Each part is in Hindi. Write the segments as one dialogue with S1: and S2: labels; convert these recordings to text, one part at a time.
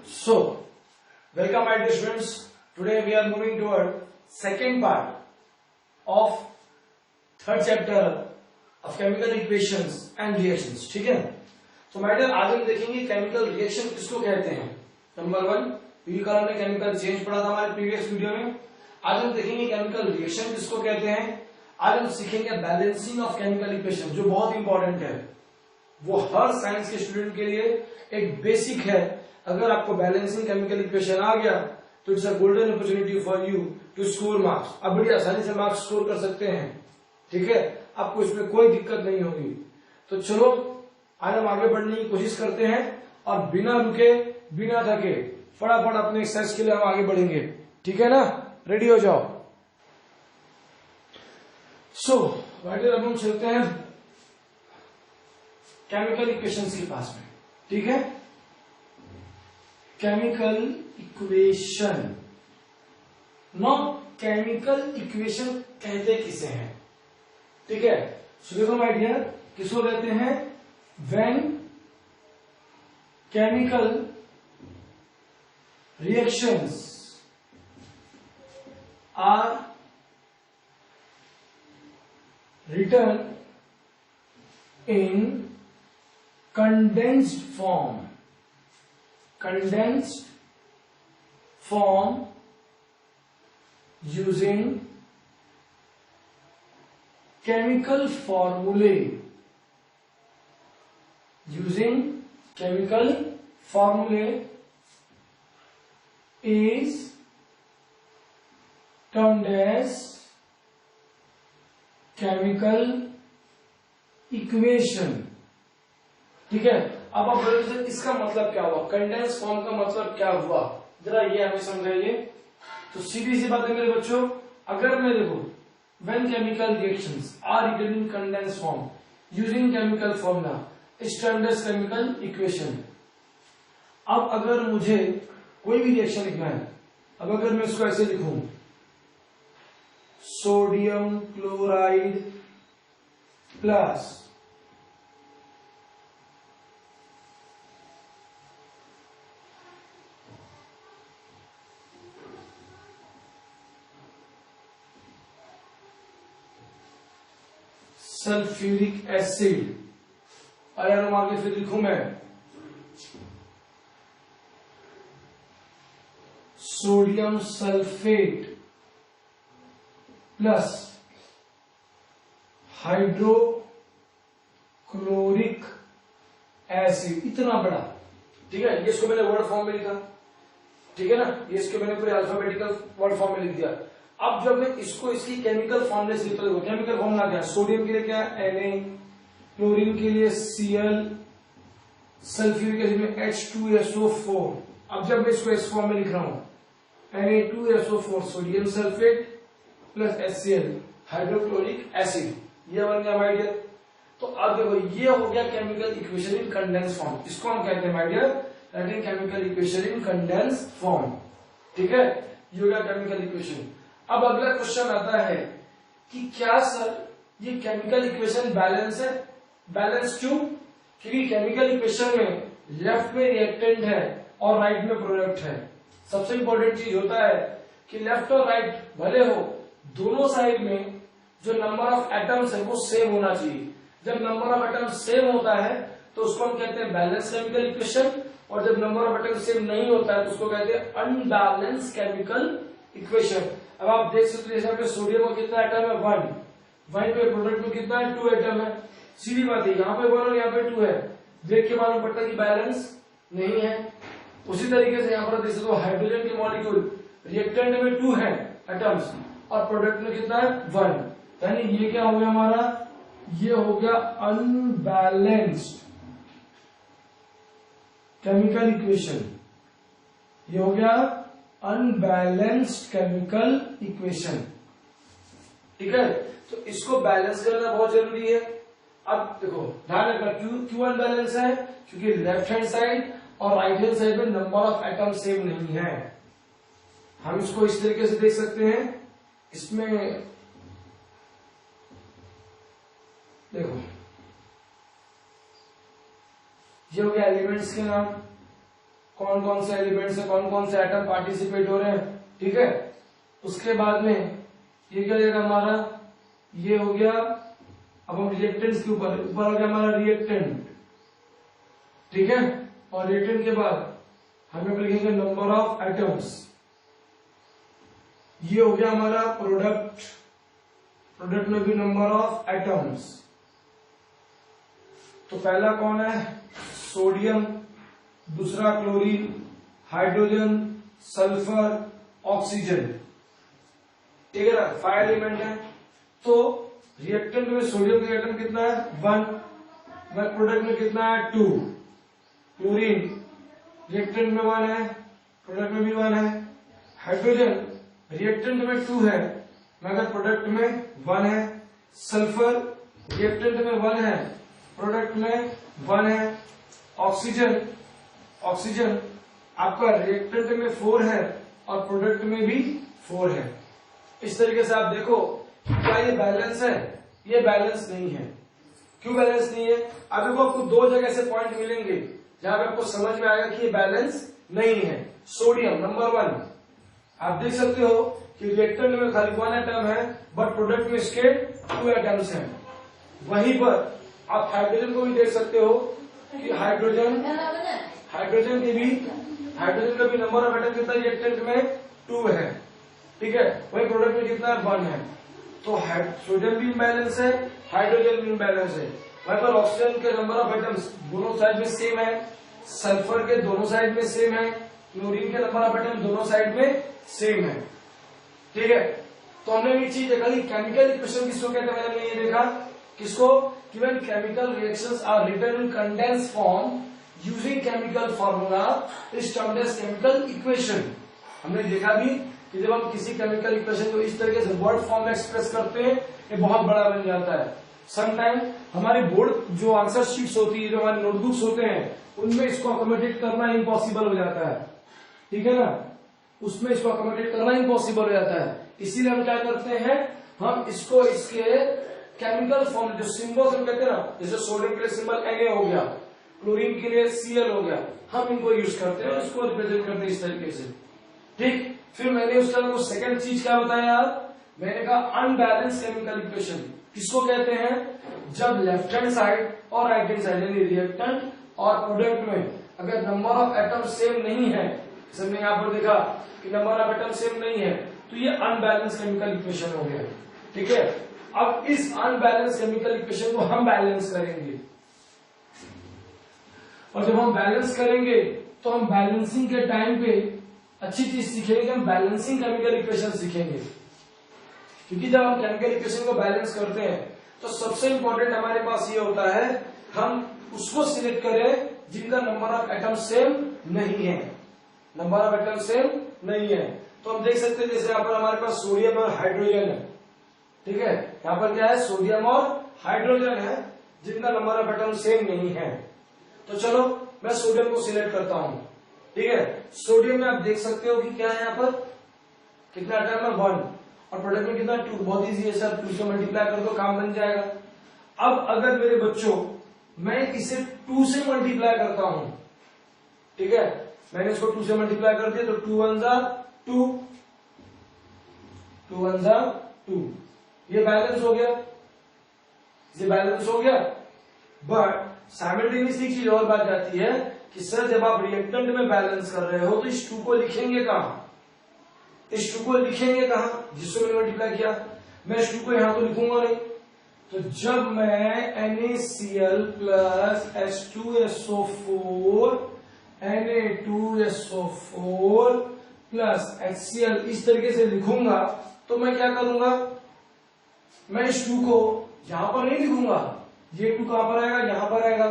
S1: So, welcome my dear students. Today we are moving toward second part of third chapter of chemical equations and reactions. ठीक है? तो my dear आज हम देखेंगे chemical reaction किसको कहते हैं. नंबर 1 विवेकानंद ने केमिकल चेंज पढ़ा था हमारे प्रीवियस वीडियो में. आज हम देखेंगे केमिकल रिएक्शन किसको कहते हैं. आज हम सीखेंगे बैलेंसिंग ऑफ केमिकल इक्वेशन जो बहुत इंपॉर्टेंट है. वो हर साइंस के स्टूडेंट के लिए एक बेसिक है. अगर आपको बैलेंसिंग केमिकल इक्वेशन आ गया तो it's a golden opportunity for you to score marks. आप बड़ी आसानी से मार्क्स स्कोर कर सकते हैं. ठीक है, आपको इसमें कोई दिक्कत नहीं होगी. तो चलो आज हम आगे बढ़ने की कोशिश करते हैं और बिना रुके बिना थके फटाफट अपने एक्सरसाइज के लिए हम आगे बढ़ेंगे. ठीक है ना, रेडी हो जाओ. सो अब हम चलते हैं केमिकल इक्वेशंस के पास में. ठीक है, chemical equation. No chemical equation कहते किसे हैं. ठीक है, सो देखो माय डियर किसको कहते हैं. When chemical reactions are written in condensed form using chemical formulae is termed as chemical equation. ठीक है, अब आप बोलोगे सर इसका मतलब क्या हुआ, कंडेंस फॉर्म का मतलब क्या हुआ, जरा ये हमें समझाइए. तो सीधी सी बात है मेरे बच्चों, अगर मैं देखो when chemical reactions are written in condense form using chemical formula is termed as chemical equation. अब अगर मुझे कोई भी रिएक्शन लिखना है, अब अगर मैं इसको ऐसे लिखूं sodium chloride plus sulphuric acid, और यार आगे फिर लिखूं मैं sodium sulphate plus hydrochloric acid. इतना बड़ा. ठीक है, ये इसको मैंने वर्ड फॉर्म में लिखा. ठीक है ना, ये इसको मैंने पूरे अल्फाबेटिकल वर्ड फॉर्म में लिख दिया. अब जब मैं इसको इसकी केमिकल फॉर्मूले से लिखता हूं, केमिकल फॉर्मूला क्या है, सोडियम के लिए क्या है Na, क्लोरीन के लिए Cl, सल्फ्यूरिक एसिड में H2SO4. अब जब मैं इसको इस फॉर्म में लिख रहा हूं Na2SO4 sodium sulphate plus HCl hydrochloric acid, ये बन गया माय डियर. तो अब देखो ये हो गया chemical equation in condense form. इसको हम कहते हैं my dear writing chemical equation in condense form. ठीक है, ये हो गया केमिकल इक्वेशन. अब अगला क्वेश्चन आता है कि क्या सर ये केमिकल इक्वेशन बैलेंस है. बैलेंस क्यों? क्योंकि केमिकल इक्वेशन में लेफ्ट में रिएक्टेंट है और राइट में प्रोडक्ट है. सबसे इंपॉर्टेंट चीज होता है कि लेफ्ट और राइट भले हो, दोनों साइड में जो नंबर ऑफ एटम्स है वो सेम होना चाहिए. जब नंबर ऑफ एटम्स सेम होता है तो उसको हम कहते हैं बैलेंस केमिकल इक्वेशन, और जब नंबर ऑफ एटम्स सेम नहीं होता है तो उसको कहते हैं अनबैलेंस केमिकल इक्वेशन. अब आप देख सकते हैं जैसे सोडियम में कितना एटम है 1, वहीं पे प्रोडक्ट में कितना है 2 एटम है. सीधी बात है, यहाँ पे 1 और यहाँ पे 2 है. देख के मालूम पड़ता है कि बैलेंस नहीं है. उसी तरीके से यहाँ पर देख सकते हो हाइड्रोजन के मॉलिक्यूल रिएक्टेंट में 2 है एटम्स और प्रोडक्ट में कितना है 1. यानी ये क्या हो गया हमारा, ये हो गया अनबैलेंस्ड केमिकल इक्वेशन. ये हो गया अनबैलेंस्ड केमिकल इक्वेशन. ठीक है, तो इसको बैलेंस करना बहुत जरूरी है. अब देखो ध्यान रखना क्यों अनबैलेंस है, क्योंकि लेफ्ट हैंड साइड और राइट हैंड साइड में नंबर ऑफ एटम सेम नहीं है. हम इसको इस तरीके से देख सकते हैं. इसमें देखो ये हो गया एलिमेंट्स के नाम, कौन कौन से एलिमेंट्स है, कौन कौन से एटम पार्टिसिपेट हो रहे हैं, ठीक है। उसके बाद में ये क्या हो जाएगा हमारा, ये हो गया। अब हम रिएक्टेंट्स के ऊपर हो गया हमारा रिएक्टेंट, ठीक है। और रिएक्टेंट के बाद हम यहाँ पर लिखेंगे नंबर ऑफ एटम्स। ये हो गया हमारा प्रोडक्ट, प्रोडक्ट में भी नंबर ऑफ एटम्स। तो पहला कौन है, सोडियम, दूसरा क्लोरीन, हाइड्रोजन, सल्फर, ऑक्सीजन, ठीक है ना, 5 एलिमेंट है। तो रिएक्टेंट में सोडियम का एटम कितना है, 1, प्रोडक्ट में कितना है, 2। क्लोरीन रिएक्टेंट में 1 है, प्रोडक्ट में भी 1 है। हाइड्रोजन रिएक्टेंट में 2 है, मगर प्रोडक्ट में 1 है। सल्फर रिएक्टेंट में 1 है, प्रोडक्ट में 1 है। ऑक्सीजन, ऑक्सीजन आपका रिएक्टेंट में 4 है और प्रोडक्ट में भी 4 है। इस तरीके से आप देखो क्या ये बैलेंस है, ये बैलेंस नहीं है। क्यों बैलेंस नहीं है, अब देखो आपको 2 जगह से पॉइंट मिलेंगे जहां पे आपको समझ में आएगा कि ये बैलेंस नहीं है। सोडियम नंबर 1, आप देख सकते हो कि रिएक्टेंट में खाली 1 एटम है, बट प्रोडक्ट में इसके 2 एटम्स हैं। वहीं पर आप हाइड्रोजन को भी देख सकते हो कि हाइड्रोजन का भी नंबर ऑफ एटम कितना, रिएक्टेंट में 2 है, ठीक है। वही प्रोडक्ट में कितना है, 1 है। तो सोडियम भी इम्बैलेंस है, हाइड्रोजन भी इम्बैलेंस है। वहीं पर ऑक्सीजन के नंबर ऑफ एटम्स दोनों साइड में सेम है, सल्फर के दोनों साइड में सेम है, क्लोरीन के नंबर ऑफ एटम दोनों साइड में सेम है, ठीक है। तो हमने ये चीज देखा कि केमिकल इक्वेशन किसको कहते हैं, मैंने ये देखा किसको, कि when chemical reactions are written in condense form using chemical formula is termed as chemical equation. हमने देखा भी कि जब हम किसी केमिकल इक्वेशन को इस तरीके से वर्ड फॉर्म में एक्सप्रेस करते हैं, ये बहुत बड़ा बन जाता है। समटाइम हमारी बोर्ड जो आंसर शीट्स होती है, जो हमारे नोटबुक्स होते हैं, उनमें इसको अकोमोडेट करना इम्पॉसिबल हो जाता है, ठीक है ना, उसमें इसको अकोमोडेट करना इम्पॉसिबल हो जाता है। इसीलिए हम क्या करते हैं, हम इसको इसके केमिकल फॉर्म जो सिंबल्स हम कहते हैं ना, जैसे सोडियम के लिए सिंबल Na हो गया, क्लोरीन के लिए Cl हो गया, हम इनको यूज करते हैं, इसको रिप्रेजेंट करते हैं इस तरीके से, ठीक। फिर मैंने उसका आपको सेकंड चीज क्या बताया, मैंने कहा अनबैलेंस केमिकल इक्वेशन किसको कहते हैं, जब लेफ्ट हैंड साइड और राइट हैंड साइड यानी रिएक्टेंट और प्रोडक्ट में अगर नंबर ऑफ एटम सेम नहीं है, जैसे हमने यहाँ पर देखा कि नंबर ऑफ एटम सेम नहीं है, तो ये अनबैलेंस केमिकल इक्वेशन हो गया, ठीक है। अब इस अनबैलेंस केमिकल इक्वेशन को हम बैलेंस करेंगे, और जब हम बैलेंस करेंगे तो हम बैलेंसिंग के टाइम पे अच्छी चीज सीखेंगे, हम बैलेंसिंग केमिकल इक्वेशन सीखेंगे। क्योंकि जब हम केमिकल इक्वेशन को बैलेंस करते हैं तो सबसे इंपॉर्टेंट हमारे पास ये होता है, हम उसको सिलेक्ट करें जिनका नंबर ऑफ एटम सेम नहीं है, नंबर ऑफ एटम सेम नहीं है। तो हम देख सकते हैं जैसे यहाँ पर हमारे पास सोडियम और हाइड्रोजन है, ठीक है। यहाँ पर क्या है, सोडियम और हाइड्रोजन है जिनका नंबर ऑफ एटम सेम नहीं है। तो चलो मैं सोडियम को सिलेक्ट करता हूं, ठीक है। सोडियम में आप देख सकते हो कि क्या है, यहाँ पर कितना एटम है, 1, और प्रोडक्ट में कितना, 2। बहुत इजी है सर, 2 से मल्टीप्लाई कर दो, काम बन जाएगा। अब अगर मेरे बच्चों मैं इसे 2 से मल्टीप्लाई करता हूं, ठीक है, मैंने इसको 2 से मल्टीप्लाई कर दिया, तो 2 1 जा 2, 2 1 जा 2, ये बैलेंस हो गया, ये बैलेंस हो गया। बट साइमल्टेनियसली चीज और बात जाती है कि सर जब आप रिएक्टेंट में बैलेंस कर रहे हो तो इस 2 को लिखेंगे कहां, इस 2 को लिखेंगे कहां, जिसको मैंने मल्टीप्लाई किया, मैं इस 2 को यहां तो लिखूंगा नहीं। तो जब मैं NaCl plus H2SO4 Na2SO4 plus HCl इस तरीके से लिखूंगा, तो मैं क्या करूंगा, मैं इस 2 को यहां पर नहीं लिखूंगा, ये 2 कहां पर आएगा, यहां पर आएगा।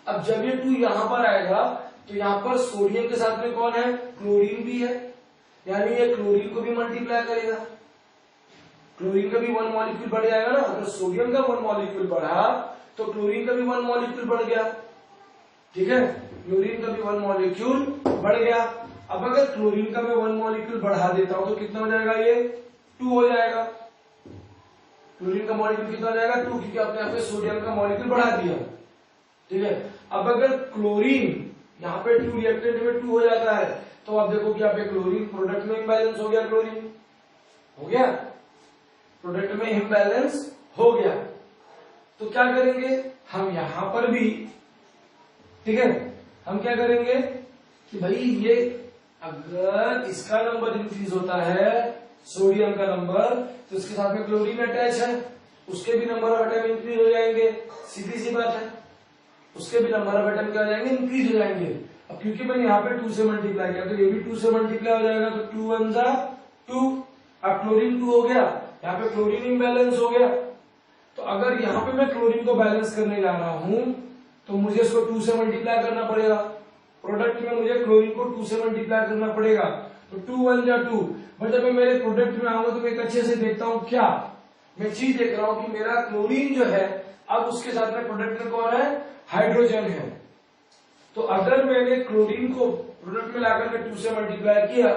S1: अब जब ये 2 यहां पर आएगा तो यहां पर सोडियम के साथ में कौन है, क्लोरीन भी है, यानी ये क्लोरीन को भी मल्टीप्लाई करेगा, क्लोरीन का भी 1 मॉलिक्यूल बढ़ जाएगा ना। अगर सोडियम का 1 मॉलिक्यूल बढ़ा तो क्लोरीन का भी 1 मॉलिक्यूल बढ़ गया, ठीक है, क्लोरीन का भी 1 मॉलिक्यूल बढ़ गया। अब अगर क्लोरीन का मैं 1 मॉलिक्यूल बढ़ा देता हूं तो कितना हो जाएगा, ये 2 हो जाएगा। क्लोरीन का मॉलिक्यूल कितना हो जाएगा, 2, क्योंकि आपने यहाँ पे सोडियम का मॉलिक्यूल बढ़ा दिया, ठीक है। अब अगर क्लोरीन यहाँ पे 2 रिएक्टेंट में 2 हो जाता है, तो आप देखो कि यहाँ पे क्लोरीन प्रोडक्ट में इम्बैलेंस हो गया, क्लोरीन हो गया, प्रोडक्ट में इम्बैलेंस हो गया। तो क्या करेंगे हम यहां पर भी, ठीक है, हम क्या करेंगे कि भाई ये अगर इसका नंबर इंक्रीज होता है, सोडियम का नंबर, तो इसके साथ में क्लोरीन अटैच है, उसके भी नंबर ऑफ एटम इंक्रीज हो जाएंगे, सीधी सी बात है, उसके भी नंबर ऑफ एटम क्या हो जाएंगे, इंक्रीज हो जाएंगे। अब क्योंकि मैंने यहाँ पे 2 से मल्टीप्लाई किया, तो ये भी 2 से मल्टीप्लाई हो जाएगा, तो 2 1 जा 2। अब क्लोरीन 2 हो गया, यहाँ पे क्लोरीन इम्बैलेंस हो गया। तो अगर यहाँ पे मैं क्लोरीन को बैलेंस करने जा रहा हूं, तो मुझे इसको 2 से मल्टीप्लाई करना पड़ेगा, प्रोडक्ट में मुझे क्लोरीन को 2 से मल्टीप्लाई करना पड़ेगा, तो 2 1 जा 2। बट जब मैं मेरे प्रोडक्ट में आऊंगा तो मैं अच्छे से देखता हूँ, क्या मैं चीज देख रहा हूं कि मेरा क्लोरीन जो है, अब उसके साथ में प्रोडक्ट में कौन है, हाइड्रोजन है। तो अगर मैंने क्लोरीन को प्रोडक्ट में लाकर के 2 से मल्टीप्लाई किया,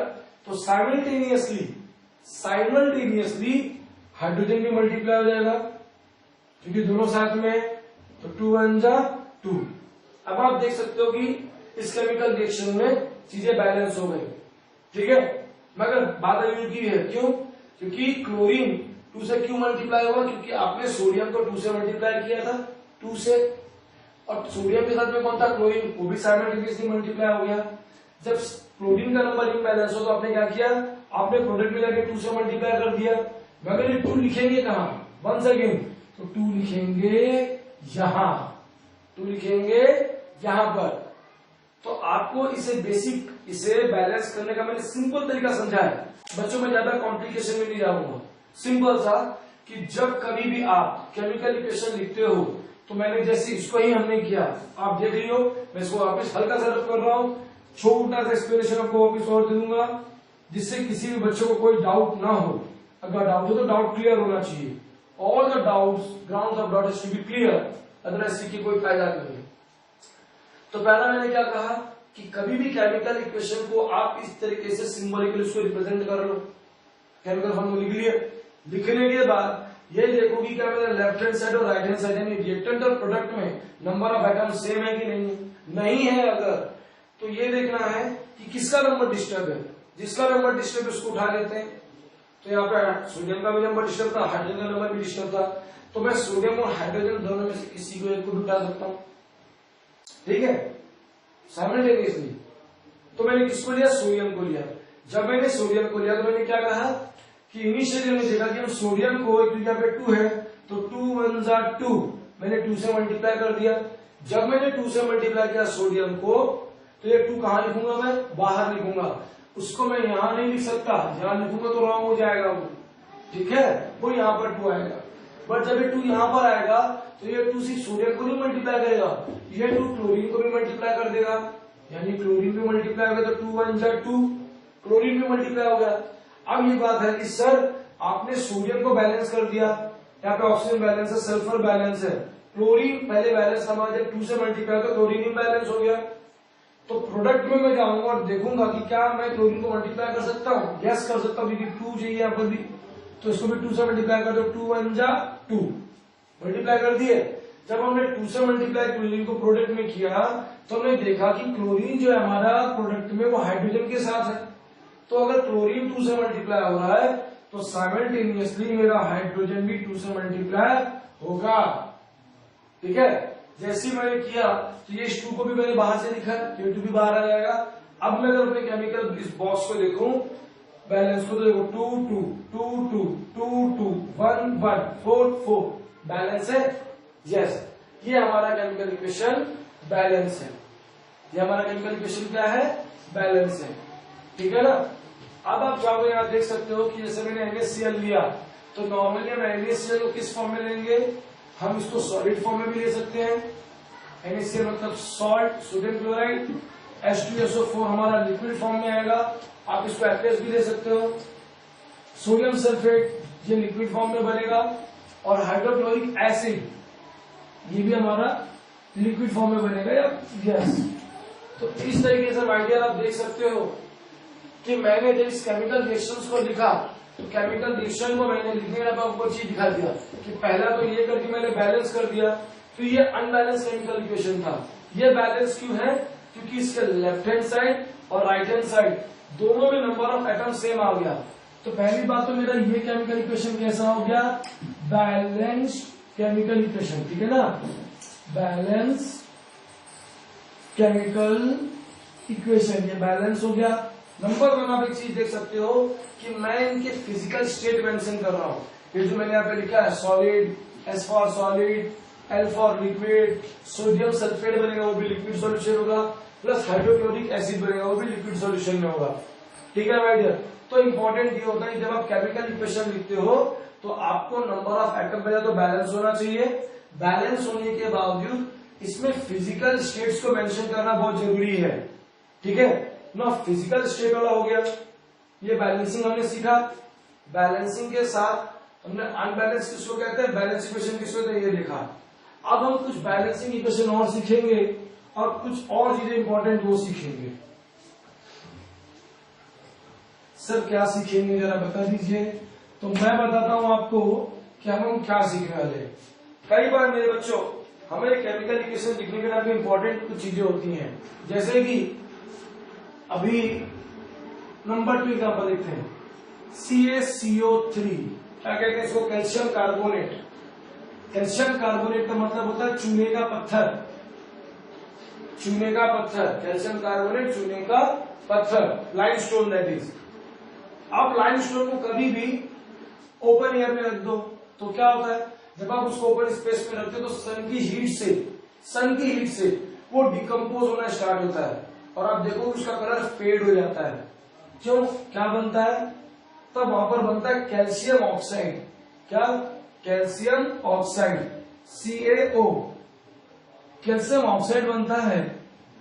S1: तो साइमल्टेनियसली हाइड्रोजन भी मल्टीप्लाई हो जाएगा, क्योंकि दोनों साथ में, तो 2 1 जा 2। अब आप देख सकते हो कि इस केमिकल रिएक्शन में चीजें बैलेंस हो गई, ठीक है। मगर बात यूज की है, क्यों, क्योंकि क्लोरीन 2 से क्यों मल्टीप्लाई हुआ, क्योंकि आपने सोडियम को 2 से मल्टीप्लाई किया था, 2 से, और सोडियम के साथ में कौन था, क्लोरीन, वो भी साइमल्टेनियसली मल्टीप्लाई हो गया। जब क्लोरीन का नंबर इम्बैलेंस हो तो आपने क्या किया, आपने प्रोडक्ट में जाके 2 से मल्टीप्लाई कर दिया। मगर ये 2 लिखेंगे कहां, वंस अगेन, तो 2 लिखेंगे यहां, 2 लिखेंगे यहां पर। तो आपको इसे बेसिक, इसे बैलेंस करने का मैंने सिंपल तरीका समझा है बच्चों, में ज्यादा कॉम्प्लिकेशन में नहीं जाऊंगा। सिंपल सा कि जब कभी भी आप केमिकल इक्वेशन लिखते हो, तो मैंने जैसे इसको ही हमने किया, आप देख लियो, मैं इसको वापस हल्का सा रफ कर रहा हूं, छोटा सा एक्सप्लेनेशन आपको वापस और दे दूंगा, जिससे किसी भी बच्चों को कोई डाउट ना हो। अगर डाउट हो तो डाउट क्लियर होना चाहिए, all the doubts, grounds of doubt has to be clear, otherwise सीखने कोई फायदा नहीं। तो पहला मैंने क्या कहा कि कभी भी केमिकल इक्वेशन को आप इस तरीके से सिंबॉलिकली उसको रिप्रेजेंट कर लो, केमिकल फॉर्मूला लिख लिए, लिखने के बाद ये देखो कि क्या मेरा लेफ्ट हैंड साइड और राइट हैंड साइड यानी रिएक्टेंट और प्रोडक्ट में नंबर ऑफ एटम सेम है कि नहीं है अगर, तो ये देखना है कि किसका नंबर डिस्टर्ब है, जिसका नंबर डिस्टर्ब है उसको उठा लेते हैं। तो यहाँ पे सोडियम का भी नंबर डिस्टर्ब था, हाइड्रोजन का नंबर भी डिस्टर्ब था, तो मैं सोडियम और हाइड्रोजन दोनों में से किसी को एक को उठा सकता हूं, ठीक है, साइमल्टेनियसली। तो मैंने किसको लिया, सोडियम को लिया। जब मैंने सोडियम को लिया तो मैंने क्या कहा कि इनिशियली हमने देखा कि हम सोडियम को, यहाँ पे 2 है, तो 2 1 जा 2, मैंने 2 से मल्टीप्लाई कर दिया। जब मैंने 2 से मल्टीप्लाई किया सोडियम को, तो ये 2 कहां लिखूंगा, मैं बाहर लिखूंगा, उसको मैं यहां नहीं लिख सकता, यहां लिखूंगा तो रॉन्ग हो जाएगा वो, ठीक है, वो यहां पर 2 आएगा। बट जब ये 2 यहां पर आएगा, तो ये 2 सिर्फ सोडियम को नहीं मल्टीप्लाई करेगा, ये 2 क्लोरीन को भी मल्टीप्लाई कर देगा, यानी क्लोरीन भी मल्टीप्लाई हो गया, तो 2 1 जा 2, क्लोरीन भी मल्टीप्लाई हो गया। अब ये बात है कि सर आपने सोडियम को बैलेंस कर दिया, यहाँ पे ऑक्सीजन बैलेंस है, सल्फर बैलेंस है, क्लोरीन पहले बैलेंस था, जब 2 से मल्टीप्लाई तो क्लोरीन इम्बैलेंस हो गया। तो प्रोडक्ट में मैं जाऊंगा और देखूंगा कि क्या मैं क्लोरीन को मल्टीप्लाई कर सकता हूँ, गैस कर सकता हूँ, क्योंकि 2 चाहिए यहाँ पर भी, तो इसको भी 2 से मल्टीप्लाई कर दो, 2 1 जा 2, मल्टीप्लाई कर दिए। जब हमने 2 से मल्टीप्लाई क्लोरीन को प्रोडक्ट में किया, तो हमने देखा कि क्लोरीन जो है हमारा प्रोडक्ट में वो हाइड्रोजन के साथ है, तो अगर क्लोरीन 2 से मल्टीप्लाई हो रहा है, तो साइमल्टेनियसली मेरा हाइड्रोजन भी 2 से मल्टीप्लाई होगा, ठीक है। जैसे ही मैंने किया, तो ये 2 को भी मैंने बाहर से लिखा, ये 2 भी बाहर आ जाएगा। अब मैं अगर अपने केमिकल इस बॉक्स को देखूं, बैलेंस को, तो देखो 2 2 2 2 2 2 1 1 4 4, बैलेंस है, यस, ये हमारा केमिकल इक्वेशन बैलेंस है, ये हमारा केमिकल इक्वेशन क्या है, बैलेंस है, ठीक है ना। अब आप चाहो यहाँ देख सकते हो कि जैसे मैंने NaCl लिया, तो नॉर्मली हम NaCl को किस फॉर्म में लेंगे, हम इसको सॉलिड फॉर्म में भी ले सकते हैं, NaCl मतलब सॉल्ट, सोडियम क्लोराइड, H2SO4 हमारा लिक्विड फॉर्म में आएगा, आप इसको एक्वस भी ले सकते हो, सोडियम सल्फेट ये लिक्विड फॉर्म में बनेगा, और हाइड्रोक्लोरिक एसिड ये भी हमारा लिक्विड फॉर्म में बनेगा, या गैस। तो इस तरीके से आइडिया आप देख सकते हो कि मैंने जब इस केमिकल रिएक्शंस को लिखा, तो केमिकल रिएक्शन को मैंने लिखने का आपको चीज दिखा दिया कि पहला तो ये करके मैंने बैलेंस कर दिया, तो ये अनबैलेंस केमिकल इक्वेशन था। ये बैलेंस क्यों है, क्योंकि इसके लेफ्ट हैंड साइड और राइट हैंड साइड दोनों में नंबर ऑफ एटम सेम आ गया। तो पहली बात तो मेरा ये केमिकल इक्वेशन कैसा हो गया, बैलेंस्ड केमिकल इक्वेशन, ठीक है ना, बैलेंस केमिकल इक्वेशन, ये बैलेंस हो गया। नंबर 1 आप एक चीज देख सकते हो कि मैं इनके फिजिकल स्टेट मेंशन कर रहा हूं। ये जो मैंने यहाँ पे लिखा है solid, S for solid, L for liquid, sodium sulphate बनेगा वो भी लिक्विड सॉल्यूशन होगा, प्लस हाइड्रोक्लोरिक एसिड बनेगा वो भी लिक्विड सॉल्यूशन में होगा, ठीक है माय डियर। तो इंपॉर्टेंट ये होता है जब आप केमिकल इक्वेशन लिखते हो तो आपको नंबर ऑफ एटम पहले तो बैलेंस होना चाहिए, बैलेंस होने के बावजूद इसमें फिजिकल स्टेट्स को मेंशन करना बहुत जरूरी है, ठीक है ना। फिजिकल स्टेट वाला हो गया, ये बैलेंसिंग हमने सीखा। बैलेंसिंग के साथ हमने अनबैलेंस किसको कहते हैं, बैलेंस इक्वेशन किसको कहते हैं, ये लिखा। अब हम कुछ बैलेंसिंग इक्वेशन और सीखेंगे और कुछ और चीजें इंपॉर्टेंट वो सीखेंगे। सर क्या सीखेंगे जरा बता दीजिए। तो मैं बताता हूं आपको कि हम क्या सीखने वाले। कई बार मेरे बच्चों हमें केमिकल इक्वेशन लिखने के लिए इंपॉर्टेंट कुछ चीजें होती हैं, जैसे कि अभी नंबर 2 एग्जाम्पल देखते हैं, CaCO3, क्या कहते हैं इसको, कैल्शियम कार्बोनेट। कैल्शियम कार्बोनेट का मतलब होता है चूने का पत्थर, चूने का पत्थर, कैल्शियम कार्बोनेट चूने का पत्थर, लाइमस्टोन दैट इज। आप लाइमस्टोन को कभी भी ओपन एयर में रख दो तो क्या होता है, जब आप उसको ओपन स्पेस में रखते हो तो सन की हीट से वो डिकम्पोज होना स्टार्ट होता है और आप देखो उसका कलर फेड हो जाता है। क्यों, क्या बनता है, तब वहां पर बनता है कैल्शियम ऑक्साइड। क्या, calcium oxide, CaO, calcium oxide बनता है,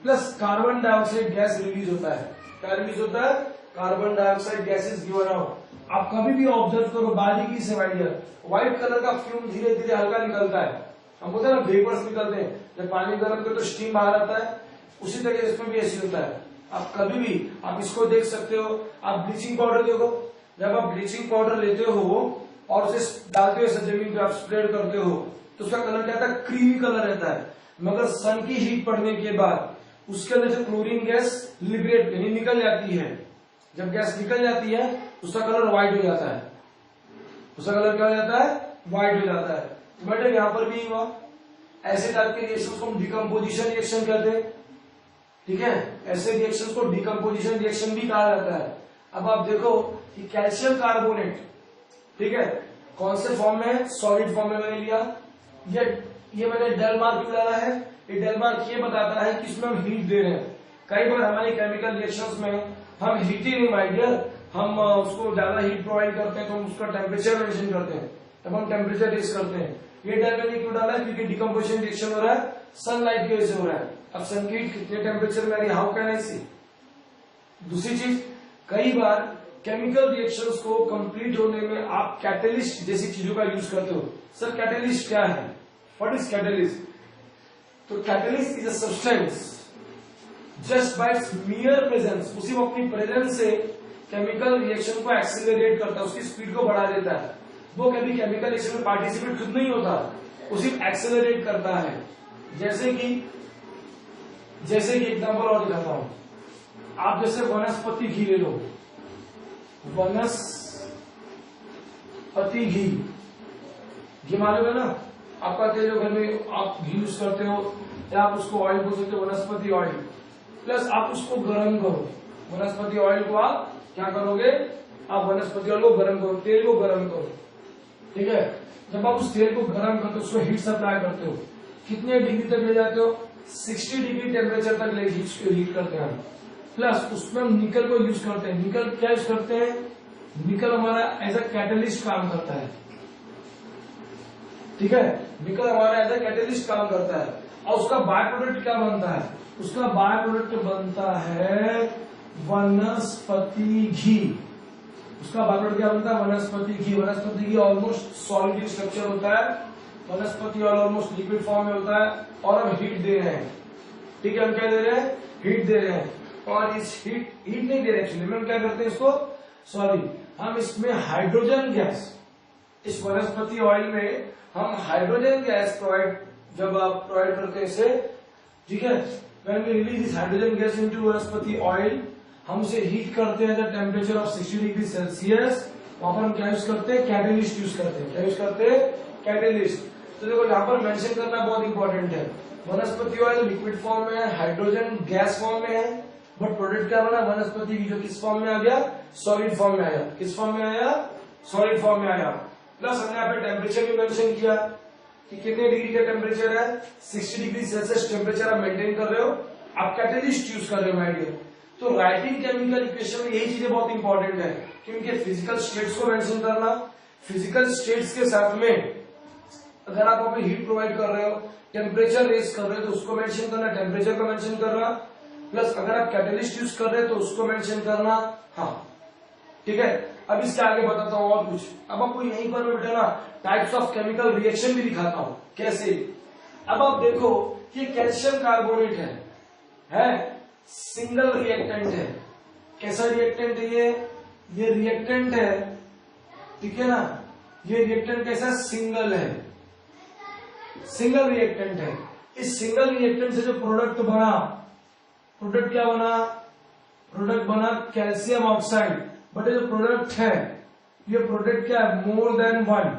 S1: plus carbon dioxide gas release होता है। क्या रिलीज होता है, carbon dioxide gases given out. आप कभी भी ऑब्जर्व करो बारीकी से माय डियर, व्हाइट कलर का फ्यूम धीरे धीरे हल्का निकलता है, हम बोलते हैं ना वेपर्स निकलते हैं, जब पानी गर्म करो तो स्टीम बाहर आता है, उसी तरह इसमें भी ऐसे होता है। आप कभी भी आप इसको देख सकते हो, आप ब्लीचिंग पाउडर देखो, जब आप ब्लीचिंग पाउडर लेते हो और उसे डालते हो जमीन पे आप स्प्रेड करते हो तो उसका कलर क्या रहता है, क्रीमी कलर रहता है। मगर सन की हीट पड़ने के बाद उसके अंदर से क्लोरीन गैस लिबरेट यानी निकल जाती है, जब गैस निकल जाती है उसका कलर व्हाइट हो जाता है, उसका कलर क्या हो जाता है, व्हाइट हो जाता है। तो बेटे यहां पर भी हुआ, ऐसे टाइप के रिएक्शन को हम डिकम्पोजिशन रिएक्शन कहते हैं, ठीक है, ऐसे रिएक्शन को डिकम्पोजिशन रिएक्शन भी कहा जाता है। अब आप देखो कि कैल्शियम कार्बोनेट, ठीक है, कौन से फॉर्म में है, सॉलिड फॉर्म में मैंने लिया, ये मैंने डेल मार्क क्यों डाला है, ये डेल मार्क ये बताता है कि इसमें हम हीट दे रहे हैं। कई बार हमारे केमिकल रिएक्शंस में हम हीट ही नहीं माय डियर, हम उसको ज्यादा हीट प्रोवाइड करते हैं तो हम उसका टेम्परेचर मेंशन करते हैं, तब हम टेम्परेचर रेज करते हैं। ये डेल मैंने क्यों डाला है, क्योंकि डिकम्पोजिशन रिएक्शन हो रहा है सनलाइट की वजह से हो रहा है। अब सन की हीट कितने टेम्परेचर में आ रही है, हाउ कैन आई सी। दूसरी चीज, कई बार केमिकल रिएक्शंस को कंप्लीट होने में आप कैटलिस्ट जैसी चीजों का यूज करते हो। सर कैटलिस्ट क्या है, व्हाट इज कैटलिस्ट। तो catalyst is a substance just by it's मियर presence, उसी वो अपनी प्रेजेंस से केमिकल रिएक्शन को एक्सीलरेट करता है, उसकी स्पीड को बढ़ा देता है। वो कभी केमिकल रिएक्शन में पार्टिसिपेट खुद नहीं होता, उसी एक्सीलरेट करता है। जैसे कि एग्जांपल और दिखाता हूं, आप जैसे वनस्पति घी ले लो, वनस्पति घी मालूम है ना, आपका जो घर में आप घी यूज करते हो या आप उसको ऑयल बोल सकते हो, वनस्पति ऑयल, प्लस आप उसको गर्म करो, वनस्पति ऑयल को आप क्या करोगे, आप वनस्पति ऑयल को गर्म करो, तेल को गर्म करो, ठीक है। जब आप उस तेल को गर्म करते हो, उसको हीट सप्लाई करते हो, कितने डिग्री तक ले जाते हो, 60 डिग्री टेम्परेचर तक हीट करते हैं। प्लस उसमें हम निकल को यूज करते हैं। निकल क्या यूज करते हैं, निकल हमारा एज अ कैटलिस्ट काम करता है, ठीक है, निकल हमारा एज अ कैटलिस्ट काम करता है। और उसका बाय प्रोडक्ट क्या बनता है, उसका बाय प्रोडक्ट बनता है वनस्पति घी। उसका बाय प्रोडक्ट क्या बनता है, वनस्पति घी। वनस्पति घी ऑलमोस्ट सॉलिड स्ट्रक्चर होता है, वनस्पति ऑयल ऑलमोस्ट लिक्विड फॉर्म में होता है, और हम हीट दे रहे हैं, ठीक है, हम क्या दे रहे हैं, हीट दे रहे हैं। और इस हीट नहीं दे रहे एक्चुअली में, हम क्या करते हैं इसको, हम इसमें हाइड्रोजन गैस, इस वनस्पति ऑयल में हम हाइड्रोजन गैस जब आप प्रोवाइड करते हैं इसे, ठीक है, when we release this hydrogen gas into वनस्पति ऑयल, हम उसे हीट करते हैं the temperature of 60 degree Celsius. वहां पर हम क्या यूज करते हैं, कैटेलिस्ट यूज करते हैं। क्या यूज करते हैं, कैटेलिस्ट। तो देखो यहाँ पर मेंशन करना बहुत इंपॉर्टेंट है, वनस्पति ऑयल लिक्विड फॉर्म में है, हाइड्रोजन गैस फॉर्म में है, बट प्रोडक्ट क्या बना, वनस्पति की, जो किस फॉर्म में आ गया, सॉलिड फॉर्म में आया। किस फॉर्म में आया, सॉलिड फॉर्म में आया। प्लस हमने यहाँ पे टेम्परेचर भी मेंशन किया कि कितने डिग्री का टेम्परेचर है, 60 डिग्री सेल्सियस टेम्परेचर आप मेंटेन कर रहे हो, आप कैटेलिस्ट यूज कर रहे हो माय डियर। तो राइटिंग केमिकल इक्वेशन में यही चीजें बहुत इंपॉर्टेंट है कि उनके फिजिकल स्टेट्स को मेंशन करना, फिजिकल स्टेट्स के साथ में अगर आप अपनी हीट प्रोवाइड कर रहे हो, टेम्परेचर रेज कर रहे हो तो उसको मेंशन करना, टेम्परेचर को मेंशन करना, प्लस अगर आप कैटेलिस्ट यूज कर रहे हो तो उसको मेंशन करना। हाँ ठीक है, अब इसके आगे बताता हूँ और कुछ। अब आपको यहीं पर बेटा ना टाइप्स ऑफ केमिकल रिएक्शन भी दिखाता हूँ कैसे। अब आप देखो ये कैल्शियम कार्बोनेट है सिंगल रिएक्टेंट है। कैसा रिएक्टेंट है ये रिएक्टेंट है, ठीक है ना, ये रिएक्टेंट कैसा, सिंगल है, सिंगल रिएक्टेंट है। इस सिंगल रिएक्टेंट से जो प्रोडक्ट बना, प्रोडक्ट क्या बना, प्रोडक्ट बना कैल्शियम ऑक्साइड। बट ये जो प्रोडक्ट है, ये प्रोडक्ट क्या है, मोर देन वन।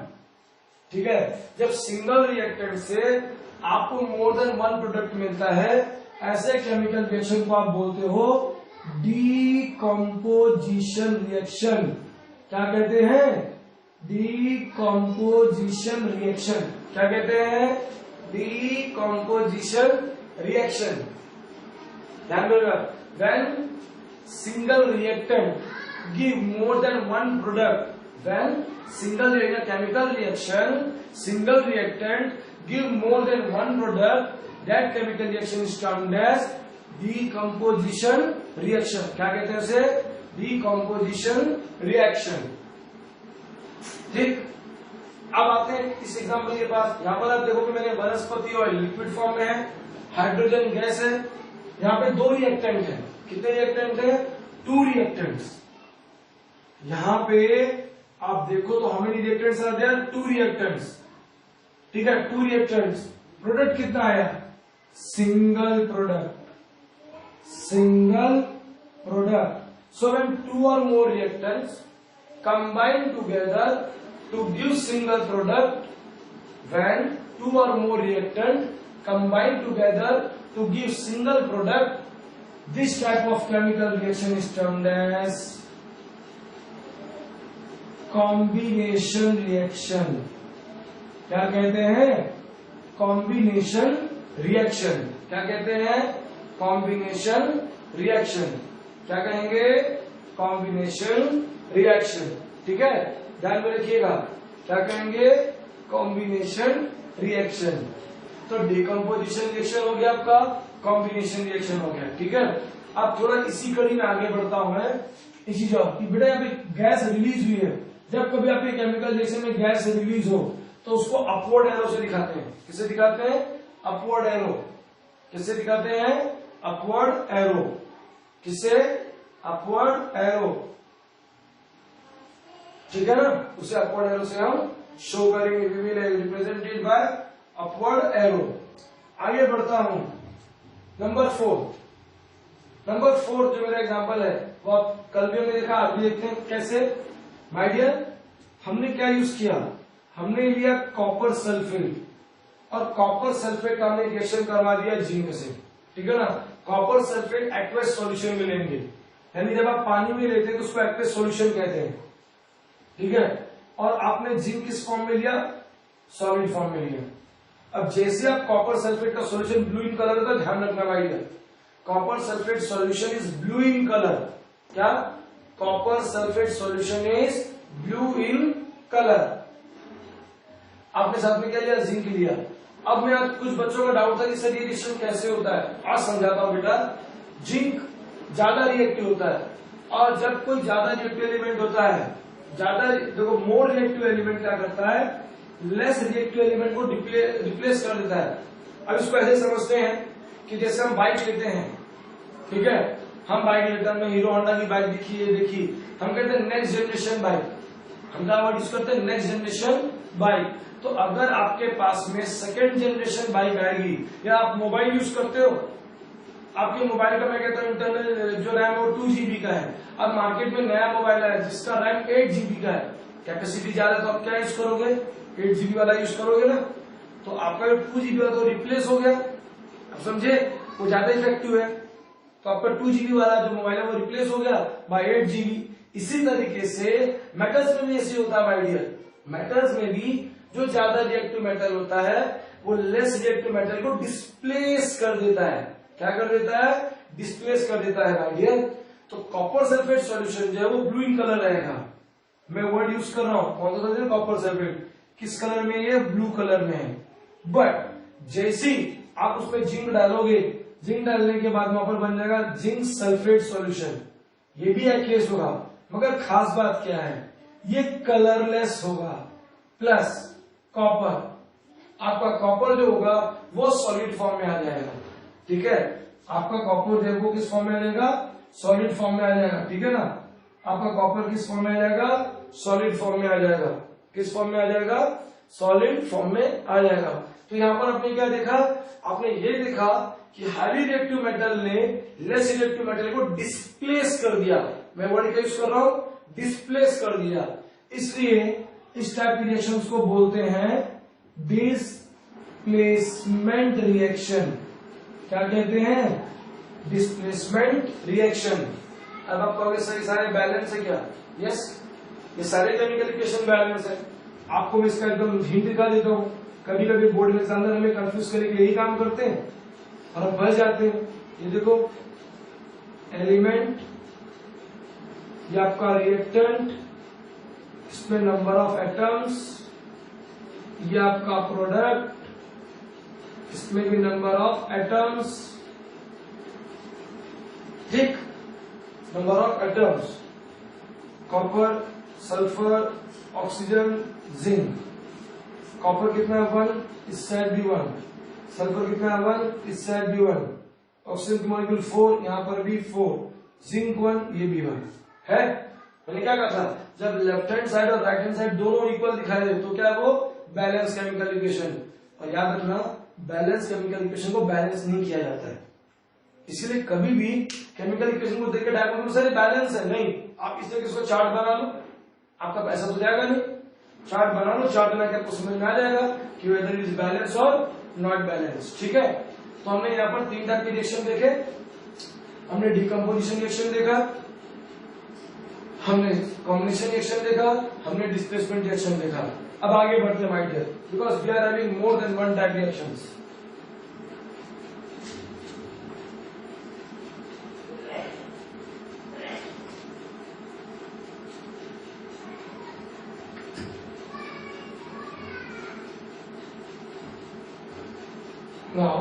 S1: ठीक है, जब सिंगल रिएक्टेंट से आपको मोर देन वन प्रोडक्ट मिलता है, ऐसे केमिकल रिएक्शन को आप बोलते हो डीकम्पोजिशन रिएक्शन। क्या कहते हैं, डीकम्पोजिशन रिएक्शन। क्या कहते हैं, डीकम्पोजिशन रिएक्शन। ध्यान रखिएगा, when single reactant give more than one product, when single chemical reaction, single reactant give more than one product, that chemical reaction is termed as decomposition reaction. क्या कहते हैं उसे, decomposition reaction। ठीक, अब आते हैं इस एग्जाम्पल के पास। यहाँ पर आप देखो कि मैंने वनस्पति ऑयल लिक्विड फॉर्म में है, हाइड्रोजन गैस है, यहाँ पे दो रिएक्टेंट है। कितने रिएक्टेंट है, 2 रिएक्टेंट्स। यहां पे आप देखो तो हमें रिएक्टेंट्स आ गया 2 रिएक्टेंट्स। ठीक है, 2 रिएक्टेंट्स, प्रोडक्ट कितना आया, single product, single product. So when 2 or more reactants combine together to give single product, when 2 or more reactants combine together to give single product, this type of chemical reaction is termed as combination reaction. क्या कहते हैं, कॉम्बिनेशन रिएक्शन। क्या कहते हैं, कॉम्बिनेशन रिएक्शन। क्या कहेंगे, कॉम्बिनेशन रिएक्शन। ठीक है, ध्यान में रखिएगा, क्या कहेंगे, कॉम्बिनेशन रिएक्शन। तो डिकम्पोजिशन रिएक्शन हो गया आपका, कॉम्बिनेशन रिएक्शन हो गया। ठीक है, अब थोड़ा इसी कड़ी में आगे बढ़ता हूं मैं। इसी जॉब की बेटा यहाँ पे गैस रिलीज हुई है, जब कभी आपके केमिकल रिएक्शन में गैस रिलीज हो तो उसको अपवर्ड एरो से दिखाते हैं। किससे दिखाते हैं, अपवर्ड एरो। किससे दिखाते हैं, अपवर्ड एरो। किससे, अपवर्ड एरो। ठीक है ना, उसे अपवर्ड एरो से हम शो करेंगे, we will represented by upward arrow. आगे बढ़ता हूं, नंबर 4। नंबर 4 जो मेरा एग्जांपल है वो आप कल भी हमने देखा, अभी देखते हैं कैसे। माय डियर, हमने क्या यूज किया, हमने लिया कॉपर सल्फेट, और कॉपर सल्फेट का हमने रिएक्शन करवा दिया जिंक से। ठीक है ना, कॉपर सल्फेट एक्वस सॉल्यूशन में लेंगे, यानी जब आप पानी में लेते हैं तो उसको एक्वस सॉल्यूशन कहते हैं। ठीक है, और आपने जिंक किस फॉर्म में लिया, सॉलिड फॉर्म में लिया। अब जैसे आप कॉपर सल्फेट का सॉल्यूशन ब्लू इन कलर का, ध्यान रखना भाई, copper sulphate solution is blue in colour. क्या, copper sulphate solution is blue in colour. आपने साथ में क्या लिया, जिंक लिया। अब मैं आज कुछ बच्चों का डाउट था कि सर ये रिएक्शन कैसे होता है, आज समझाता हूं बेटा। जिंक ज्यादा रिएक्टिव होता है, और जब कोई ज्यादा रिएक्टिव एलिमेंट होता है, ज्यादा देखो मोर रिएक्टिव एलिमेंट क्या करता है, लेस रिएक्टिव एलिमेंट को रिप्लेस कर देता है। अब इसको ऐसे समझते हैं कि जैसे हम बाइक लेते हैं, ठीक है, हम बाइक लेते हैं, हीरो होंडा की बाइक देखी, ये देखी, हम कहते हैं नेक्स्ट जनरेशन बाइक। हम क्या वर्ड यूज करते हैं, नेक्स्ट जनरेशन बाइक। तो अगर आपके पास में सेकेंड जनरेशन बाइक आएगी, या आप मोबाइल यूज करते हो, आपके मोबाइल का मैं कहता हूँ इंटरनल जो रैम है वो 2 GB का है। अब मार्केट में नया मोबाइल है जिसका रैम 8 GB का है, कैपेसिटी ज्यादा, तो आप क्या यूज करोगे? 8 GB वाला यूज करोगे ना। तो आपका 2 GB वाला तो रिप्लेस हो गया, आप समझे, वो ज्यादा इफेक्टिव है। तो आपका 2 GB वाला जो मोबाइल है वो रिप्लेस हो गया बाय 8 GB। इसी तरीके से मेटल्स में भी ऐसे होता है माय डियर। मेटल्स में भी जो ज्यादा रिएक्टिव मेटल होता है वो लेस रिएक्टिव मेटल को डिस्प्लेस कर देता है। क्या कर देता है? डिस्प्लेस कर देता है माय डियर। तो कॉपर सल्फेट सॉल्यूशन जो है वो ब्लू इन कलर रहेगा। मैं वर्ड यूज कर रहा हूं, कौन सा? Copper sulphate. किस कलर में? ये ब्लू कलर में है। बट जैसे ही आप उसमें जिंक डालोगे, जिंक डालने के बाद वहां पर बन जाएगा जिंक सल्फेट सॉल्यूशन। ये भी एक्वियस होगा, मगर खास बात क्या है, ये कलरलेस होगा। प्लस कॉपर, आपका कॉपर जो होगा वो सॉलिड फॉर्म में आ जाएगा। ठीक है, आपका कॉपर जो है वो किस फॉर्म में आ जाएगा? सॉलिड फॉर्म में आ जाएगा। ठीक है ना, आपका कॉपर किस फॉर्म में आ जाएगा? सॉलिड फॉर्म में आ जाएगा। किस फॉर्म में आ जाएगा? सॉलिड फॉर्म में आ जाएगा। तो यहां पर आपने क्या देखा? आपने ये देखा कि हाईली रिएक्टिव मेटल ने लेस रिएक्टिव मेटल को डिस्प्लेस कर दिया। मैं वर्ड का यूज कर रहा हूं, डिस्प्लेस कर दिया। इसलिए इस टाइप की रिएक्शंस को बोलते हैं डिस्प्लेसमेंट रिएक्शन। क्या कहते हैं? Displacement reaction. अब आप कहोगे सर सारे बैलेंस है क्या? यस, ये सारे केमिकल इक्वेशन बैलेंस है। आपको मैं इसका एकदम हिंट दिखा देता हूं। कभी कभी बोर्ड में अंदर हमें कंफ्यूज करने के लिए यही काम करते हैं और हम फंस जाते हैं। ये देखो, एलिमेंट, ये आपका रिएक्टेंट, इसमें नंबर ऑफ एटम्स, ये आपका प्रोडक्ट, इसमें भी नंबर ऑफ एटम्स। ठीक, number of atoms, copper, sulphur, oxygen, zinc. Copper कितना है? 1, इस साइड भी 1। सल्फर कितना है? 1, इस साइड भी 1। ऑक्सीजन की मॉलिक्यूल 4, यहां पर भी 4। जिंक 1, ये भी 1 है। मैंने क्या कहा था? जब लेफ्ट हैंड साइड और राइट हैंड साइड दोनों इक्वल दिखाई दे तो क्या वो बैलेंस केमिकल इक्वेशन। और याद रखना, बैलेंस केमिकल इक्वेशन को बैलेंस नहीं किया जाता है। इसीलिए कभी भी केमिकल इक्वेशन को देख के डायग्राम में सारे बैलेंस है नहीं, आप इस तरीके से चार्ट बना लो, आपका पैसा तो जाएगा नहीं। चार्ट बना लो, चार्ट बना के आपको समझ में आ जाएगा कि वेदर इज बैलेंस और नॉट बैलेंस। ठीक है, तो हमने यहाँ पर 3 टाइप के रिएक्शन देखे। हमने डिकम्पोजिशन रिएक्शन देखा, हमने कॉम्बिनेशन रिएक्शन देखा, हमने डिस्प्लेसमेंट रिएक्शन देखा। अब आगे बढ़ते हैं my dear, because we are having more than 1 type reactions. Now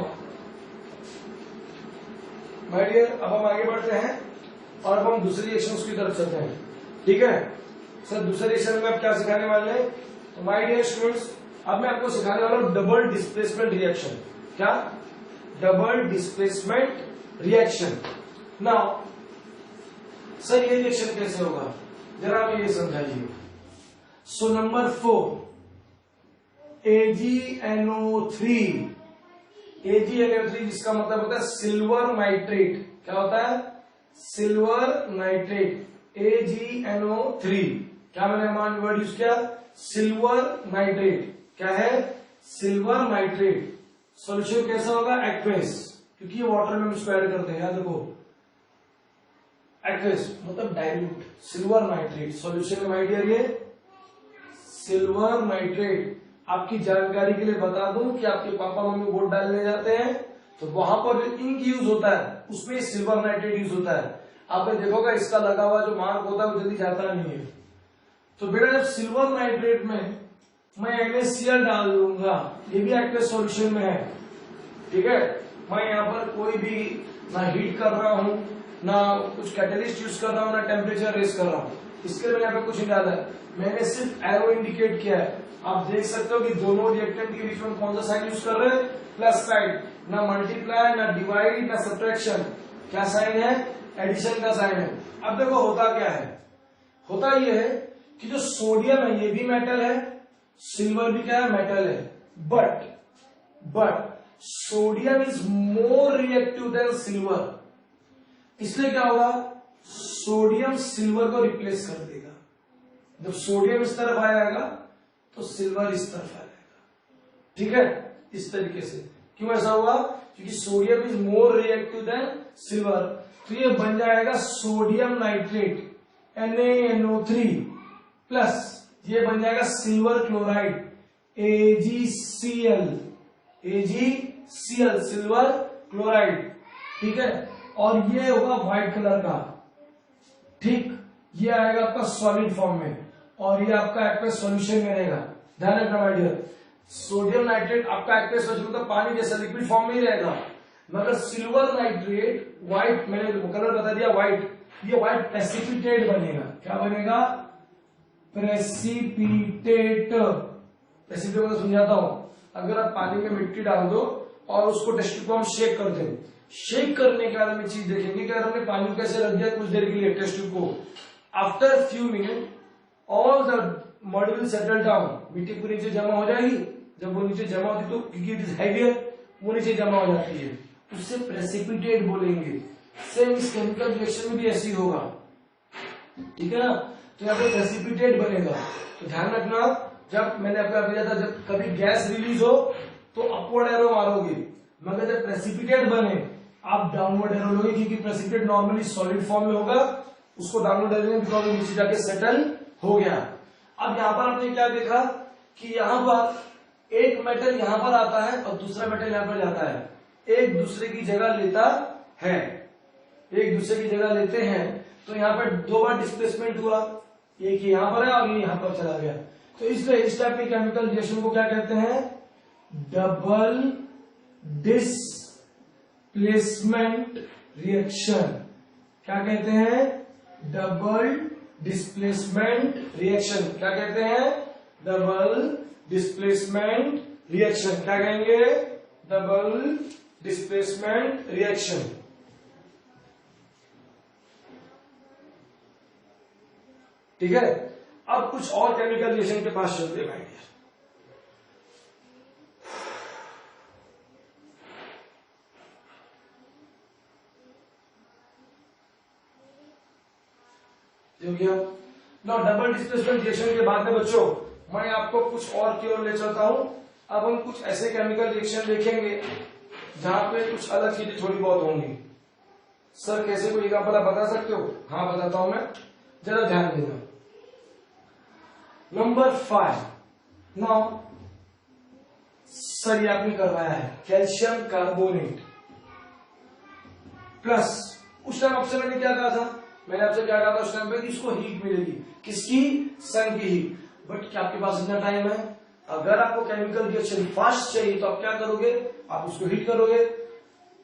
S1: my dear, अब हम आगे बढ़ते हैं और अब हम दूसरी रिएक्शंस की तरफ चलते हैं। ठीक है सर, दूसरे रिएक्शन में आप क्या सिखाने वाले हैं? तो माय डियर स्टूडेंट्स, अब मैं आपको सिखाने वाला हूं डबल डिस्प्लेसमेंट रिएक्शन। क्या? Double displacement reaction. Now sir ये रिएक्शन कैसे होगा, जरा आप ये समझाइए। So number 4, AgNO3। AgNO3 जिसका मतलब होता है सिल्वर नाइट्रेट। क्या होता है? Silver nitrate, AgNO3। क्या मैंने वर्ड यूज किया? Silver nitrate. क्या है? Silver nitrate. सॉल्यूशन कैसा होगा? एक्वेस, क्योंकि ये वाटर में हम इसको ऐड करते हैं। याद रखो, एक्वेस मतलब डाइल्यूट। सिल्वर नाइट्रेट सॉल्यूशन में माय डियर ये सिल्वर नाइट्रेट। आपकी जानकारी के लिए बता दूं कि आपके पापा मम्मी वोट डालने जाते हैं तो वहां पर जो इंक यूज होता है उसमें सिल्वर नाइट्रेट यूज होता है। आपने देखोगा इसका लगा हुआ जो मार्क होता है वो जल्दी जाता नहीं है। तो बेटा जब सिल्वर नाइट्रेट में मैं NaCl डाल दूंगा, ये भी एक्टिव सॉल्यूशन में है। ठीक है, मैं यहाँ पर कोई भी ना हीट कर रहा हूँ, ना कुछ कैटलिस्ट यूज कर रहा हूँ, ना टेम्परेचर रेस कर रहा हूँ। इसके लिए मैंने यहाँ पे कुछ नहीं डाला है, मैंने सिर्फ एरो इंडिकेट किया है। आप देख सकते हो कि दोनों रिएक्टेंट के बीच में कौन सा साइन यूज कर रहे हैं? Plus sign. ना मल्टीप्लाई, ना डिवाइड, ना सब्ट्रैक्शन। क्या साइन है? एडिशन का साइन है। अब देखो होता क्या है, होता यह है कि जो सोडियम है ये भी मेटल है, सिल्वर भी क्या है? मेटल है। But sodium is more reactive than silver, इसलिए क्या होगा, सोडियम सिल्वर को रिप्लेस कर देगा। जब सोडियम इस तरफ आएगा तो सिल्वर इस तरफ आएगा, ठीक है, इस तरीके से। क्यों ऐसा हुआ, क्योंकि sodium is more reactive than silver, तो ये बन जाएगा सोडियम नाइट्रेट NaNO3 प्लस ये बन जाएगा silver chloride AgCl, silver chloride, ठीक है। और ये होगा व्हाइट कलर का, ठीक, ये आएगा आपका सॉलिड फॉर्म में और ये आपका एक्वस सॉल्यूशन में रहेगा। ध्यान रखना माय डियर, सोडियम नाइट्रेट आपका एक्वस सॉल्यूशन मतलब पानी जैसा लिक्विड फॉर्म में ही रहेगा, मगर सिल्वर नाइट्रेट व्हाइट, मैंने कलर बता दिया व्हाइट, ये व्हाइट प्रेसिपिटेट बनेगा। क्या बनेगा, प्रेसिपिटेट। प्रेसिपिटेट को समझाता हूं, अगर आप पानी में मिट्टी डाल दो और उसको टेस्ट ट्यूब को हम शेक कर दें, शेक करने के बाद हम चीज देखेंगे कि अगर हमने पानी को कैसे रख दिया कुछ देर के लिए टेस्ट ट्यूब को, after few minute all the mud will settle down, मिट्टी पूरी नीचे जमा हो जाएगी। जब वो नीचे जमा होती तो क्योंकि इट इज हेवियर वो नीचे जमा हो जाती है, उससे प्रेसिपिटेट बोलेंगे। सेम इस केमिकल रिएक्शन में भी ऐसी होगा, ठीक है ना। तो यहाँ पे प्रेसिपिटेट बनेगा। तो ध्यान रखना, जब मैंने आपको बताया था जब कभी गैस रिलीज हो तो अपवर्ड एरो मारोगे, मगर जब प्रेसिपिटेट बने आप डाउनवर्ड एरो लोगे, क्योंकि प्रेसिपिटेट नॉर्मली सॉलिड फॉर्म में होगा, उसको डाउनवर्ड एरो में बिकॉज नीचे जाके सेटल हो गया। अब यहाँ पर आपने क्या देखा कि यहाँ पर एक मेटल यहाँ पर आता है और दूसरा मेटल यहाँ पर जाता है, एक दूसरे की जगह लेता है, एक दूसरे की जगह लेते हैं। तो यहाँ पर दो बार डिस्प्लेसमेंट हुआ, एक यहाँ पर है और ये यहाँ पर चला गया। तो इसलिए इस टाइप के केमिकल रिएक्शन को क्या कहते हैं, डबल डिस्प्लेसमेंट रिएक्शन। क्या कहते हैं, डबल डिस्प्लेसमेंट रिएक्शन। क्या कहते हैं, डबल डिस्प्लेसमेंट रिएक्शन। क्या कहेंगे, डबल डिस्प्लेसमेंट रिएक्शन। ठीक है। अब कुछ और केमिकल रिएक्शन के पास चलते हैं भाई। ना डबल डिस्प्लेसमेंट रिएक्शन के बाद में बच्चों मैं आपको कुछ और की ओर ले चलता हूं। अब हम कुछ ऐसे केमिकल रिएक्शन देखेंगे जहां पे कुछ अलग चीजें थोड़ी बहुत होंगी। सर कैसे, कोई एग्जांपल आप बता सकते हो? हाँ बताता हूं मैं, जरा ध्यान देना। नंबर 5 नाउ सर ये आपने करवाया है कैल्शियम कार्बोनेट प्लस, उस टाइम आपसे मैंने क्या कहा था, मैंने आपसे क्या कहा था उस टाइम पे कि इसको हीट मिलेगी, किसकी, सन की हीट। बट क्या आपके पास इतना टाइम है? अगर आपको केमिकल रिएक्शन फास्ट चाहिए तो आप क्या करोगे, आप उसको हीट करोगे।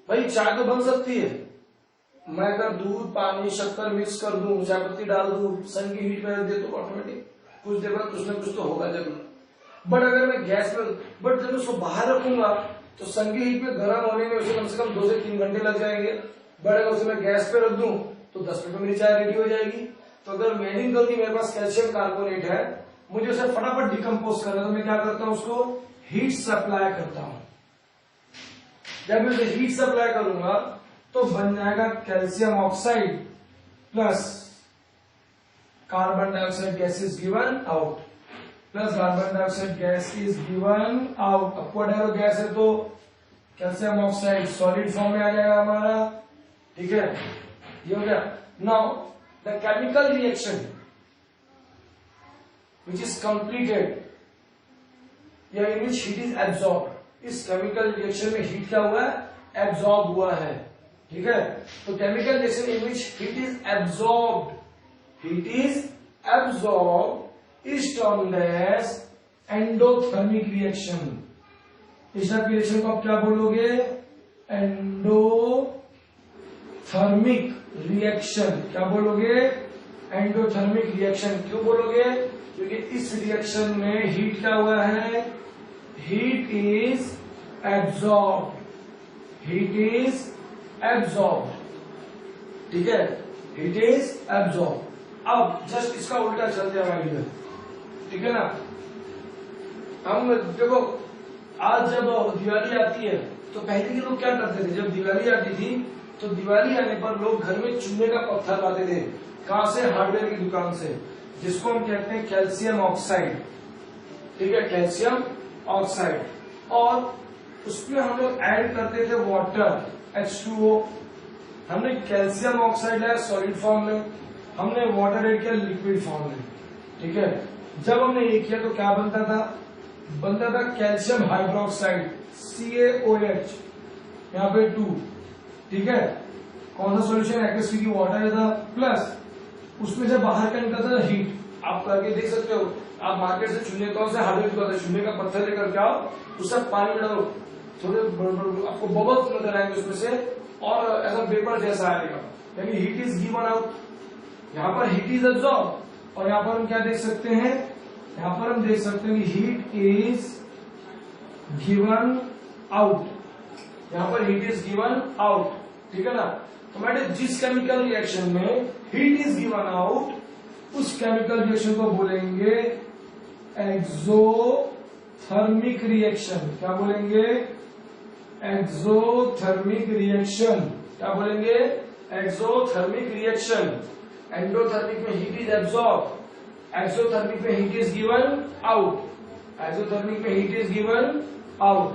S1: भाई चाय तो बन सकती है, मैं अगर दूध पानी शक्कर मिक्स कर दूं, चाय पत्ती डाल दूं, सन की हीट में रख दे तो ऑटोमेटिक कुछ देर बाद कुछ ना कुछ तो होगा जरूर। बट अगर मैं गैस पे, बट जब उसको बाहर रखूंगा तो सन की हीट में गर्म होने में उसे कम से कम 2 से 3 घंटे लग जाएंगे। बट अगर उसे मैं गैस पे रख दूं तो 10 मिनट में मेरी चाय रेडी हो जाएगी। तो अगर मेडिन गलती मेरे पास कैल्शियम कार्बोनेट है, मुझे उसे फटाफट डिकम्पोज करना है, तो मैं क्या करता हूं, उसको हीट सप्लाई करता हूं। जब मैं उसे हीट सप्लाई करूंगा तो बन जाएगा calcium oxide plus carbon dioxide gas is given out, plus carbon dioxide gas is given out. Upward arrow gas है तो कैल्शियम ऑक्साइड सॉलिड फॉर्म में आ जाएगा हमारा, ठीक है, ये हो गया। Now the chemical reaction which is completed या in which heat is absorbed, इस केमिकल रिएक्शन में हीट क्या हुआ है, एब्जॉर्ब हुआ है, ठीक है। तो chemical reaction in which heat is absorbed, heat is absorbed is termed as endothermic reaction। इस टाइप की रिएक्शन को आप क्या बोलोगे, एंडोथर्मिक रिएक्शन। क्या बोलोगे, एंडोथर्मिक रिएक्शन। क्यों बोलोगे, क्योंकि इस रिएक्शन में हीट क्या हुआ है, heat is absorb, heat is absorb, ठीक है, हीट इज एब्जॉर्ब। अब जस्ट इसका उल्टा चलते हैं हमारी इधर, ठीक है ना। हम देखो आज जब दिवाली आती है तो तो पहले के लोग क्या करते थे, जब दिवाली आती थी तो दिवाली आने पर लोग घर में चूने का पत्थर लाते थे। कहां से? हार्डवेयर की दुकान से, जिसको हम कहते हैं कैल्शियम ऑक्साइड। ठीक है, कैल्शियम ऑक्साइड। और उसमें हम लोग ऐड करते थे वाटर, H2O। हमने कैल्शियम ऑक्साइड है सॉलिड फॉर्म में, हमने वाटर ऐड किया लिक्विड फॉर्म में। ठीक है, जब हमने ये किया तो क्या बनता था? बनता था कैल्शियम हाइड्रोक्साइड, CaOH, यहाँ पे 2। ठीक है, कौन सा सोल्यूशन? एक्वस की वाटर था, प्लस उसमें जब बाहर का निकलता था हीट। आप करके देख सकते हो, आप मार्केट से चूने कौन से हार्डवेयर का होता है, चूने का पत्थर लेकर के आओ, उससे पानी में डालो, थोड़े आपको बबल्स नजर आएंगे उसमें से, और ऐसा वेपर जैसा आएगा, यानी हीट इज गिवन आउट। यहाँ पर हीट इज एब्सॉर्ब, और यहाँ पर हम क्या देख सकते हैं? यहाँ पर हम देख सकते हैं कि हीट इज गिवन आउट। यहाँ पर हीट इज गिवन आउट। ठीक है ना? तो मैंने जिस केमिकल रिएक्शन में हीट इज गिवन आउट, उस केमिकल रिएक्शन को बोलेंगे एक्सोथर्मिक रिएक्शन। क्या बोलेंगे? Exothermic reaction. क्या बोलेंगे? Exothermic reaction. एंडोथर्मिक में हीट इज एब्सॉर्ब, एक्सोथर्मिक में heat is given out, exothermic में हीट इज गिवन आउट।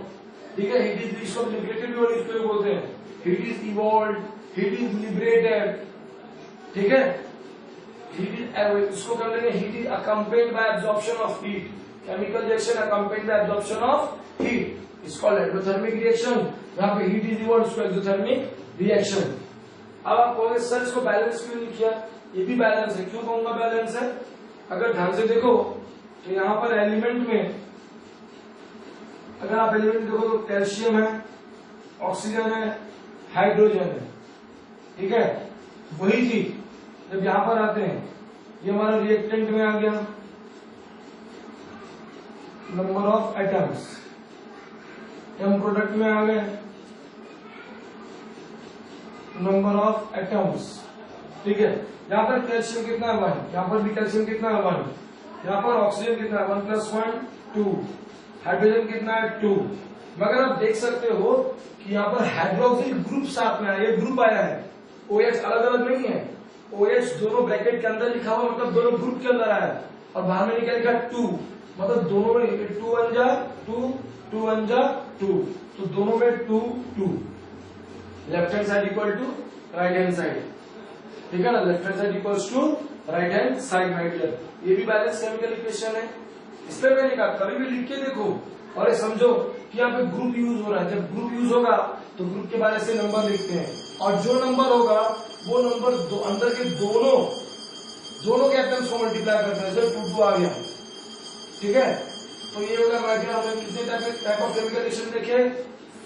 S1: ठीक है, हीट इज इसको लिबरेटेड और इसको बोलते हैं heat is evolve, heat is liberated. ठीक है, हीट इज, इसको कर लेंगे heat is accompanied bye absorption of heat. Chemical reaction accompanied bye absorption of heat, इसको एंडोथर्मिक रिएक्शन। यहाँ पे हीट इज इवॉल्व, उसको एक्सोथर्मिक रिएक्शन। अब आप कहोगे सर इसको बैलेंस क्यों नहीं किया? ये भी बैलेंस है। क्यों कहूंगा बैलेंस है? अगर ध्यान से देखो तो यहाँ पर एलिमेंट में, अगर आप एलिमेंट देखो तो कैल्शियम है, ऑक्सीजन है, हाइड्रोजन है। ठीक है, वही चीज जब यहां पर आते हैं, ये हमारा रिएक्टेंट में आ गया, नंबर ऑफ एटम्स, हम प्रोडक्ट में आ गए, नंबर ऑफ एटम्स। ठीक है, यहां पर कैल्शियम कितना है? 1। यहां पर भी कैल्शियम कितना है? 1। यहां पर ऑक्सीजन कितना है? 1 + 1 2। हाइड्रोजन कितना है? 2। मगर आप देख सकते हो कि यहाँ पर हाइड्रोक्सिल ग्रुप साथ में आया, ये ग्रुप आया है, OH अलग अलग नहीं है। OH दोनों ब्रैकेट के अंदर लिखा हुआ, मतलब दोनों ग्रुप के अंदर आया, और बाहर में क्या लिखा? 2, मतलब दोनों में 2 1 जा 2, 2 1 जा 2, तो दोनों में 2 2। Left hand side equal to right hand side. ठीक है ना, left hand side equal to right hand side. My dear, ये भी बैलेंस केमिकल इक्वेशन है। इसलिए मैंने कहा कभी भी लिख के देखो और ये समझो कि यहाँ पे ग्रुप यूज हो रहा है। जब ग्रुप यूज होगा तो ग्रुप के बारे से नंबर लिखते हैं, और जो नंबर होगा वो नंबर अंदर के दोनों के एटम्स को मल्टीप्लाई करते हैं। जैसे 2 2 आ गया। ठीक है, तो ये होगा हमारे, हमने कितने टाइप ऑफ केमिकल रिएक्शन देखे?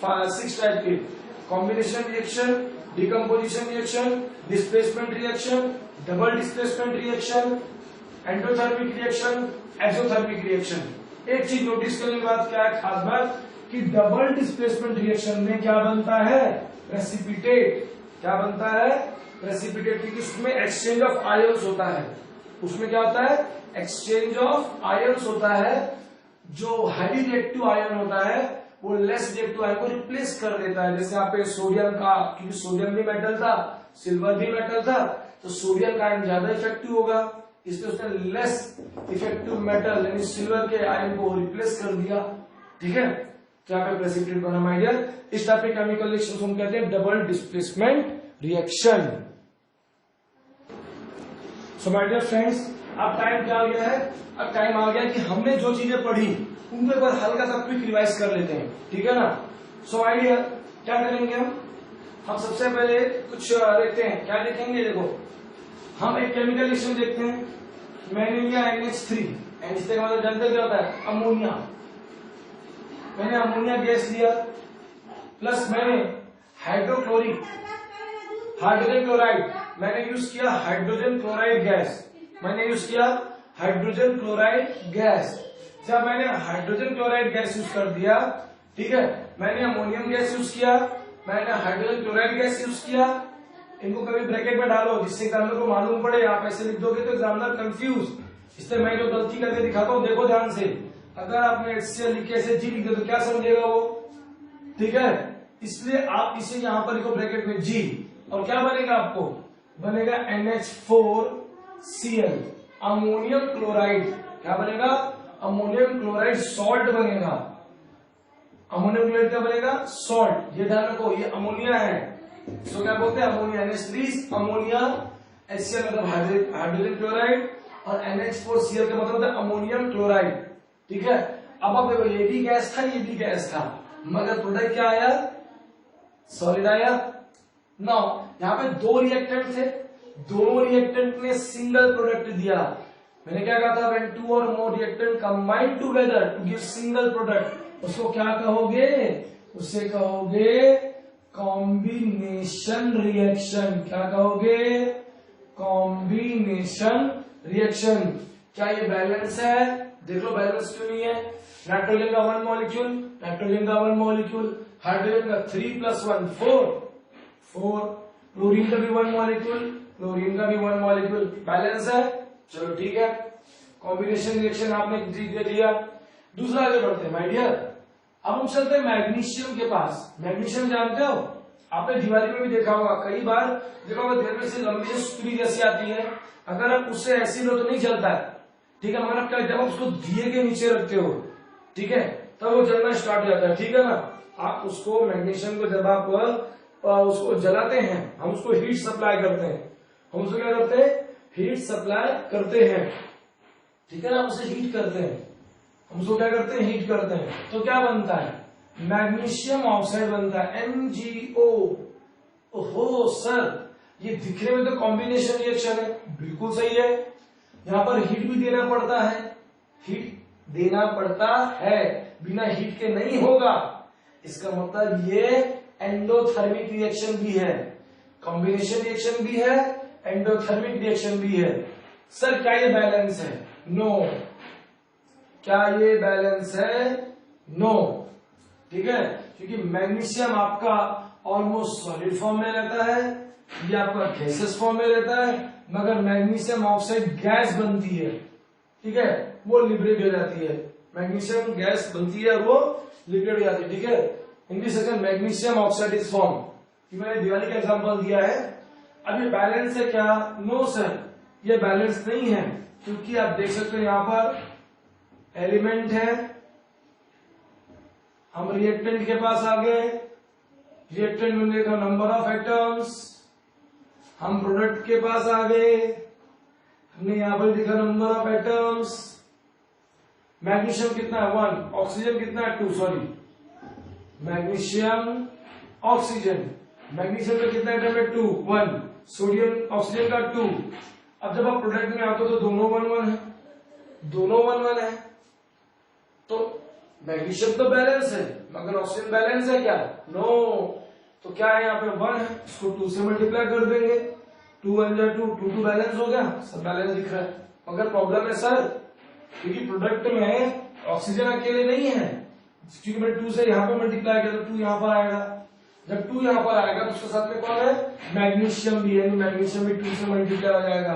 S1: 6 टाइप के। Combination reaction, decomposition reaction, displacement reaction, double displacement reaction, endothermic reaction, exothermic reaction. एक चीज नोटिस करने की बात क्या है, खास बात, कि डबल डिस्प्लेसमेंट रिएक्शन में क्या बनता है? प्रेसिपिटेट। क्या बनता है? प्रेसिपिटेट, क्योंकि उसमें एक्सचेंज ऑफ आयंस होता है। उसमें क्या होता है? एक्सचेंज ऑफ आयंस होता है। जो हाईली रिएक्टिव आयन होता है वो लेस रिएक्टिव आयन को रिप्लेस कर देता है। जैसे यहाँ पे सोडियम का, क्योंकि सोडियम भी मेटल था, सिल्वर भी मेटल था, तो सोडियम का आयन ज्यादा इफेक्टिव होगा, इसलिए उसने लेस इफेक्टिव मेटल यानी सिल्वर के आयन को रिप्लेस कर दिया। ठीक है, तो यहाँ पे प्रेसिपिटेट बना। माय डियर, इस टाइप के केमिकल रिएक्शन हम कहते हैं double displacement reaction. So my dear friends, अब टाइम क्या आ गया है? अब टाइम आ गया कि हमने जो चीजें पढ़ी उनको एक बार हल्का सा क्विक रिवाइज कर लेते हैं। ठीक है ना? सो माय डियर, क्या करेंगे हम सबसे पहले कुछ देखते हैं। क्या देखेंगे? देखो, हम एक केमिकल रिएक्शन देखते हैं। मैंने लिया NH3, NH3 का मतलब जानते क्या होता है? अमोनिया। मैंने अमोनिया गैस लिया, प्लस मैंने हाइड्रोक्लोरिक, हाइड्रोजन क्लोराइड, मैंने यूज किया हाइड्रोजन क्लोराइड गैस। मैंने यूज किया हाइड्रोजन क्लोराइड गैस। जब मैंने हाइड्रोजन क्लोराइड गैस यूज कर दिया, ठीक है, मैंने अमोनियम गैस यूज किया, मैंने हाइड्रोजन क्लोराइड गैस यूज किया। इनको कभी ब्रैकेट में डालो जिससे एग्जामिनर को मालूम पड़े। आप ऐसे लिख दोगे तो एग्जामिनर कंफ्यूज। इसलिए मैं जो गलती करके दिखाता हूँ, देखो ध्यान से। अगर आपने HCl लिख के ऐसे G लिख दे तो क्या समझेगा वो? ठीक है, इसलिए आप इसे यहां पर लिखो ब्रैकेट में G, और क्या बनेगा आपको, बनेगा NH4Cl, अमोनियम क्लोराइड। क्या बनेगा, अमोनियम क्लोराइड सॉल्ट बनेगा। अमोनियम क्लोराइड क्या बनेगा, सॉल्ट। ये ध्यान रखो, ये अमोनिया है, इसको क्या बोलते हैं, अमोनिया। NH3 अमोनिया, HCl मतलब हाइड्रोजन क्लोराइड, और NH4Cl का मतलब होता है अमोनियम क्लोराइड। ठीक है, अब आप देखो, ये भी गैस था, ये भी गैस था, मगर प्रोडक्ट क्या आया, सॉलिड आया। नाउ यहाँ पे दो रिएक्टेंट थे, दोनों रिएक्टेंट ने सिंगल प्रोडक्ट दिया। मैंने क्या कहा था, when two or more reactant combine together to give single product, उसको क्या कहोगे, उसे कहोगे कॉम्बिनेशन रिएक्शन। क्या कहोगे, कॉम्बिनेशन रिएक्शन। क्या ये बैलेंस है, देख लो बैलेंस क्यों नहीं है। नाइट्रोजन का 1 मॉलिक्यूल, नाइट्रोजन का 1 मॉलिक्यूल, हाइड्रोजन का 3 + 1 4, क्लोरीन का भी 1 मॉलिक्यूल, क्लोरीन का भी 1 मॉलिक्यूल, बैलेंस है। चलो ठीक है, कॉम्बिनेशन रिएक्शन आपने देख लिया। दूसरा आगे बढ़ते हैं माय डियर। अब हम चलते हैं मैग्नीशियम के पास। मैग्नीशियम जानते हो, आपने दीवारी में भी देखा होगा, कई बार देखा होगा, देर में से लंबी सुतली जैसी आती है, अगर आप उससे ऐसी लो तो नहीं चलता है। ठीक है, मगर क्या, जब आप उसको दिए के नीचे रखते हो, ठीक है, तब वो जलना स्टार्ट हो जाता है। ठीक है ना, आप उसको मैग्नीशियम को जब आप उसको जलाते हैं, हम उसको हीट सप्लाई करते हैं, हम उसको क्या करते हैं, हीट सप्लाई करते हैं। ठीक है ना, हम उसे हीट करते हैं, हम उसको क्या करते हैं, हीट करते हैं, तो क्या बनता है, मैग्नीशियम ऑक्साइड बनता है, MgO। ओहो सर, ये दिखने में तो कॉम्बिनेशन रिएक्शन है, बिल्कुल सही है। यहां पर हीट भी देना पड़ता है, हीट देना पड़ता है, बिना हीट के नहीं होगा। इसका मतलब ये एंडोथर्मिक रिएक्शन भी है, कॉम्बिनेशन रिएक्शन भी है, एंडोथर्मिक रिएक्शन भी है। सर क्या ये बैलेंस है, नो। क्या ये बैलेंस है, नो। ठीक है, क्योंकि मैग्नीशियम आपका ऑलमोस्ट सॉलिड फॉर्म में रहता है, ये आपका गैसेस फॉर्म में रहता है, मगर मैग्नीशियम ऑक्साइड गैस बनती है। ठीक है, वो लिबरेट हो जाती है, मैग्नीशियम गैस बनती है और वो लिबरेट हो जाती है। ठीक है, English section magnesium oxide is form, मैंने दिवाली का एग्जांपल दिया है। अब ये बैलेंस है क्या, नो सर, ये बैलेंस नहीं है, क्योंकि आप देख सकते हो यहां पर एलिमेंट है, हम रिएक्टेंट के पास आ गए, रिएक्टेंट में देखा नंबर ऑफ एटम्स, हम प्रोडक्ट के पास आ गए, हमने यहां पर देखा नंबर ऑफ एटम्स। मैग्नीशियम कितना है, 1, ऑक्सीजन कितना है, 2, सॉरी, मैग्नीशियम ऑक्सीजन, मैग्नीशियम का कितना एटम है, 2, 1, सोडियम ऑक्सीजन का 2। अब जब आप प्रोडक्ट में आते हो तो दोनों 1 1 है, दोनों 1 1 है, तो मैग्नीशियम तो बैलेंस है, मगर ऑक्सीजन बैलेंस है क्या, नो। तो क्या है, यहाँ पे 1 है, इसको 2 से मल्टीप्लाई कर देंगे, 2 1 जा 2, 2 2 बैलेंस हो गया, सब बैलेंस दिख रहा है। मगर प्रॉब्लम है सर, क्योंकि प्रोडक्ट में ऑक्सीजन अकेले नहीं है, क्योंकि मैंने 2 से यहाँ पे मल्टीप्लाई किया तो 2 यहाँ पर आएगा, जब 2 यहाँ पर आएगा तो उसके साथ में कौन है, मैग्नीशियम भी है, मैग्नीशियम भी 2 से मल्टीप्लाई हो जाएगा,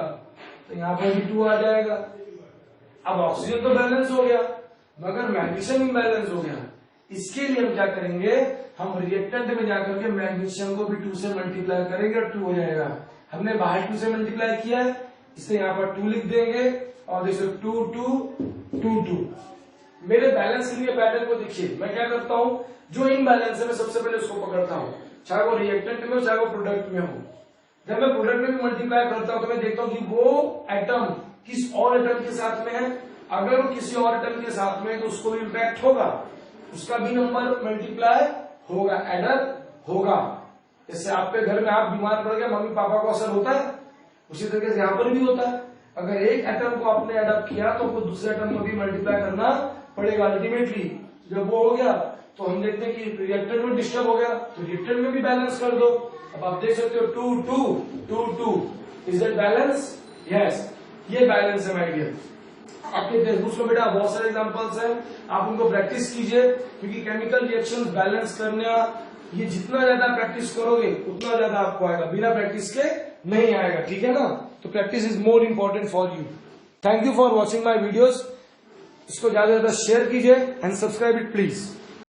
S1: तो यहाँ पर भी 2 आ जाएगा। अब ऑक्सीजन तो बैलेंस हो गया, मगर मैग्नीशियम इम्बैलेंस हो गया। इसके लिए हम क्या करेंगे, हम रिएक्टेंट में जाकर के मैग्नीशियम को भी 2 से मल्टीप्लाई करेंगे और 2 हो जाएगा। हमने बाहर 2 से मल्टीप्लाई किया है, इसे यहाँ पर 2 लिख देंगे और देखो 2 2 2 2। मेरे बैलेंस के लिए पैटर्न को देखिए, मैं क्या करता हूं, जो इम्बैलेंस है मैं सबसे पहले उसको पकड़ता हूं, चाहे वो रिएक्टेंट में हो चाहे वो प्रोडक्ट में हो। जब मैं प्रोडक्ट में भी मल्टीप्लाई करता हूं तो मैं देखता हूं कि वो एटम किस और एटम के साथ में है, अगर वो किसी और एटम के साथ में है तो उसको भी इम्पैक्ट होगा, उसका भी नंबर मल्टीप्लाई होगा, एडर होगा। जैसे आपके घर में आप बीमार पड़ गए, मम्मी पापा को असर होता है, उसी तरीके से यहाँ पर भी होता है। अगर एक एटम को आपने एडप्ट किया तो आपको दूसरे एटम को भी मल्टीप्लाई करना पड़ेगा अल्टीमेटली। जब वो हो गया तो हम देखते हैं कि रिएक्टेंट में डिस्टर्ब हो गया तो रिएक्टेंट में भी बैलेंस कर दो। अब आप देख सकते हो 2 2 2 2, इज दैट बैलेंस, यस, ये बैलेंस है माय डियर। आपके टेक्स्ट में बेटा बहुत सारे एग्जांपल्स हैं, आप उनको प्रैक्टिस कीजिए, क्योंकि केमिकल रिएक्शंस बैलेंस करना, ये जितना ज्यादा प्रैक्टिस करोगे उतना ज्यादा आपको आएगा, बिना प्रैक्टिस के नहीं आएगा। ठीक है ना, तो practice is more important for you. Thank you for watching my videos. इसको ज्यादा से ज्यादा शेयर कीजिए एंड सब्सक्राइब इट प्लीज।